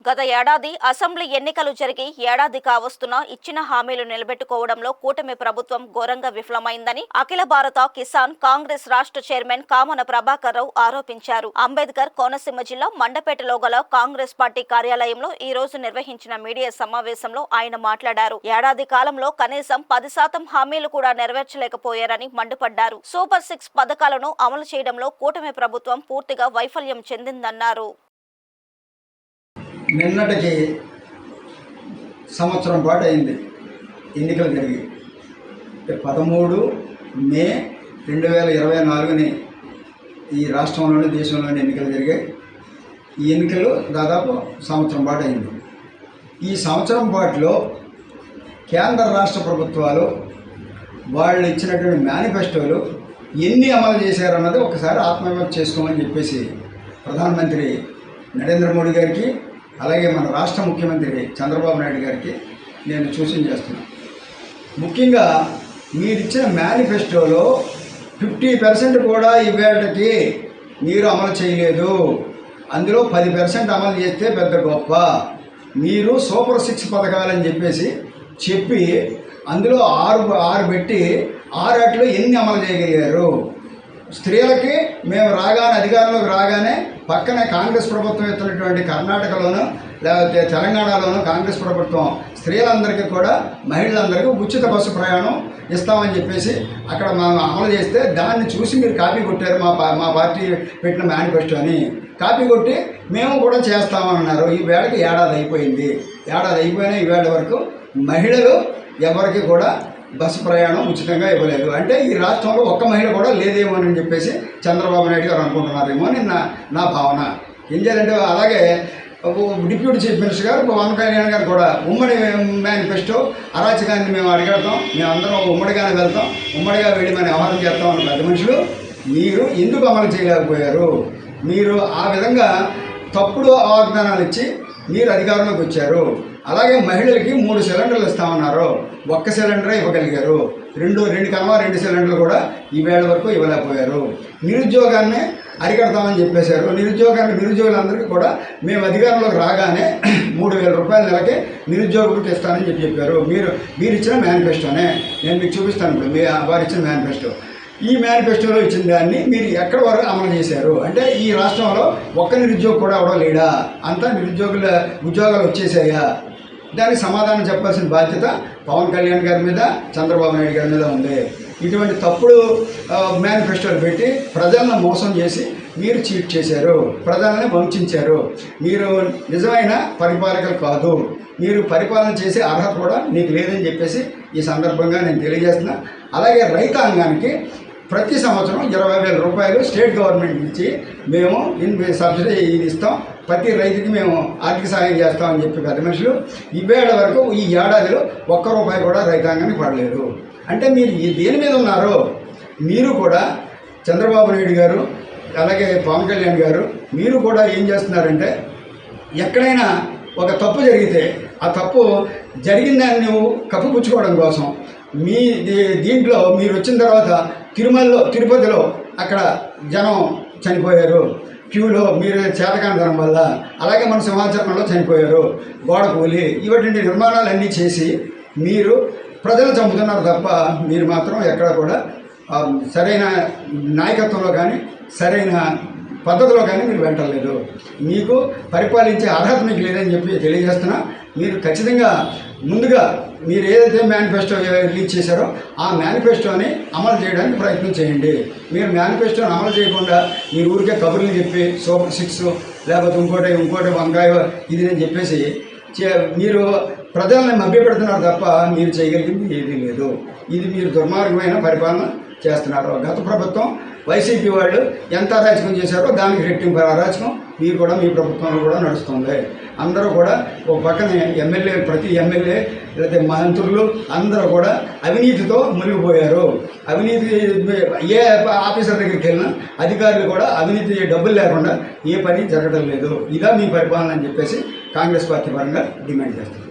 గత ఏడాది అసెంబ్లీ ఎన్నికలు జరిగి ఏడాది కావస్తున్నా ఇచ్చిన హామీలు నిలబెట్టుకోవడంలో కూటమి ప్రభుత్వం ఘోరంగా విఫలమైందని అఖిల భారత కిసాన్ కాంగ్రెస్ రాష్ట్ర చైర్మన్ కామన ప్రభాకర్ రావు ఆరోపించారు. అంబేద్కర్ కోనసీమ జిల్లా మండపేటలో గల కాంగ్రెస్ పార్టీ కార్యాలయంలో ఈ రోజు నిర్వహించిన మీడియా సమావేశంలో ఆయన మాట్లాడారు. ఏడాది కాలంలో కనీసం 10% హామీలు కూడా నెరవేర్చలేకపోయారని మండిపడ్డారు. సూపర్ 6 పథకాలను అమలు చేయడంలో కూటమి ప్రభుత్వం పూర్తిగా వైఫల్యం చెందిందన్నారు. నిన్నటికి సంవత్సరం పాటు అయింది ఎన్నికలు జరిగి. 13 మే 2024 ఈ రాష్ట్రంలోని దేశంలోని ఎన్నికలు జరిగాయి. ఈ ఎన్నికలు దాదాపు సంవత్సరం పాటు అయింది. ఈ సంవత్సరం పాటులో కేంద్ర రాష్ట్ర ప్రభుత్వాలు వాళ్ళు ఇచ్చినటువంటి మేనిఫెస్టోలు ఎన్ని అమలు చేశారన్నది ఒకసారి ఆత్మవిమర్శ చేసుకోమని చెప్పేసి ప్రధానమంత్రి నరేంద్ర మోడీ గారికి, అలాగే మన రాష్ట్ర ముఖ్యమంత్రి చంద్రబాబు నాయుడు గారికి నేను సూచన చేస్తున్నాను. ముఖ్యంగా మీరిచ్చిన మేనిఫెస్టోలో 50% కూడా ఇవేళకి మీరు అమలు చేయలేదు. అందులో 10% అమలు చేస్తే పెద్ద గొప్ప. మీరు సూపర్ 6 పథకాలని చెప్పి అందులో 6 పెట్టి 6 ఎన్ని అమలు చేయగలిగారు? స్త్రీలకి మేము అధికారంలోకి రాగానే పక్కనే కాంగ్రెస్ ప్రభుత్వం ఎత్తున్నటువంటి కర్ణాటకలోను లేకపోతే తెలంగాణలోను కాంగ్రెస్ ప్రభుత్వం స్త్రీలందరికీ కూడా మహిళలందరికీ ఉచిత బస్సు ప్రయాణం ఇస్తామని చెప్పేసి అక్కడ మనం అమలు చేస్తే దాన్ని చూసి మీరు కాపీ కొట్టారు. మా పార్టీ పెట్టిన మేనిఫెస్టోని కాపీ కొట్టి మేము కూడా చేస్తామన్నారు. ఈ వేళకి ఏడాది అయిపోయింది. ఈ వేళ వరకు మహిళలు ఎవరికి కూడా బస్సు ప్రయాణం ఉచితంగా ఇవ్వలేదు. అంటే ఈ రాష్ట్రంలో ఒక్క మహిళ కూడా లేదేమో అని చెప్పేసి చంద్రబాబు నాయుడు గారు అనుకుంటున్నారేమో అని నా భావన. ఏం చేయాలంటే అలాగే డిప్యూటీ చీఫ్ మినిస్టర్ గారు పవన్ కళ్యాణ్ గారు కూడా ఉమ్మడి మేనిఫెస్టో అరాచకాన్ని మేము అడిగడతాం, మేమందరం ఉమ్మడిగానే వెళ్తాం, ఉమ్మడిగా వెళ్ళి మనం వ్యవహారం చేస్తాం అన్న పెద్ద మనుషులు మీరు ఎందుకు అమలు చేయలేకపోయారు? మీరు ఆ విధంగా తప్పుడు వాగ్దానాలు ఇచ్చి మీరు అధికారంలోకి వచ్చారు. అలాగే మహిళలకి 3 సిలిండర్లు ఇస్తామన్నారు, 1 సిలిండరే ఇవ్వగలిగారు. 2 సిలిండర్లు కూడా ఈ వేళ వరకు ఇవ్వలేకపోయారు. నిరుద్యోగాన్ని అరికడతామని చెప్పేశారు. నిరుద్యోగులందరికీ కూడా మేము అధికారంలోకి రాగానే 3,000 రూపాయల నెలకి నిరుద్యోగులకు ఇస్తానని చెప్పారు. మీరు ఇచ్చిన మేనిఫెస్టోనే నేను మీకు చూపిస్తాను. ఇప్పుడు వారు ఇచ్చిన మేనిఫెస్టో, ఈ మేనిఫెస్టోలో ఇచ్చిన దాన్ని మీరు ఎక్కడి వరకు అమలు చేశారు? అంటే ఈ రాష్ట్రంలో ఒక్క నిరుద్యోగి కూడా ఎవడో లేడా? అంతా ఉద్యోగాలు వచ్చేసాయా? దానికి సమాధానం చెప్పాల్సిన బాధ్యత పవన్ కళ్యాణ్ గారి మీద, చంద్రబాబు నాయుడు గారి మీద ఉంది. ఇటువంటి తప్పుడు మేనిఫెస్టోలు పెట్టి ప్రజలను మోసం చేసి మీరు చీట్ చేశారు, ప్రజలని వంచారు. మీరు నిజమైన పరిపాలకులు కాదు. మీరు పరిపాలన చేసే అర్హత కూడా మీకు లేదని చెప్పేసి ఈ సందర్భంగా నేను తెలియజేస్తున్నా. అలాగే రైతాంగానికి ప్రతి సంవత్సరం 20,000 రూపాయలు స్టేట్ గవర్నమెంట్ నుంచి మేము సబ్సిడీ ఇస్తాం, ప్రతి రైతుకి మేము ఆర్థిక సాయం చేస్తామని చెప్పి పెద్ద మనుషులు ఇవేళ వరకు ఈ ఏడాదిలో 1 రూపాయి కూడా రైతాంగానికి పడలేదు. అంటే మీరు దేని మీద ఉన్నారో? మీరు కూడా చంద్రబాబు నాయుడు గారు అలాగే పవన్ కళ్యాణ్ గారు మీరు కూడా ఏం చేస్తున్నారంటే ఎక్కడైనా ఒక తప్పు జరిగితే ఆ తప్పు జరిగిందని నువ్వు కప్పిపుచ్చుకోవడం కోసం దీంట్లో మీరు వచ్చిన తర్వాత తిరుపతిలో అక్కడ జనం చనిపోయారు క్యూలో, మీరు చేతకాంతనం వల్ల. అలాగే మన సింహాచలంలో చనిపోయారు, గోడ కూలి. ఇటువంటి నిర్మాణాలన్నీ చేసి మీరు ప్రజలు చంపుతున్నారు తప్ప మీరు మాత్రం ఎక్కడ కూడా సరైన నాయకత్వంలో కానీ సరైన పద్ధతిలో కానీ మీరు వెంటలేదు. మీకు పరిపాలించే అర్హత మీకు లేదని చెప్పి తెలియజేస్తున్నా. మీరు ఖచ్చితంగా ముందుగా మీరు ఏదైతే మేనిఫెస్టో రిలీజ్ చేశారో ఆ మేనిఫెస్టోని అమలు చేయడానికి ప్రయత్నం చేయండి. మీరు మేనిఫెస్టోని అమలు చేయకుండా మీరు ఊరికే కబుర్లు చెప్పి సూపర్ 6 లేకపోతే ఇంకోటి వంకాయ ఇది అని చెప్పేసి మీరు ప్రజల్ని మభ్యపెడుతున్నారు తప్ప మీరు చేయగలిగింది ఏదీ లేదు. ఇది మీరు దుర్మార్గమైన పరిపాలన చేస్తున్నారు. గత ప్రభుత్వం వైసీపీ వాళ్ళు ఎంత అరాచకం చేశారో దానికి రెట్టింపు అరాచకం మీరు కూడా మీ ప్రభుత్వంలో కూడా నడుస్తుంది. అందరూ కూడా ఒక పక్కనే ప్రతి ఎమ్మెల్యే లేకపోతే మంత్రులు అందరూ కూడా అవినీతితో మునిగిపోయారు. అవినీతి ఏ ఆఫీసర్ దగ్గరికి వెళ్ళినా అధికారులు కూడా అవినీతి డబ్బులు లేకుండా ఏ పని జరగడం లేదు. ఇదా మీ పరిపాలన అని చెప్పేసి కాంగ్రెస్ పార్టీ పరంగా డిమాండ్ చేస్తారు.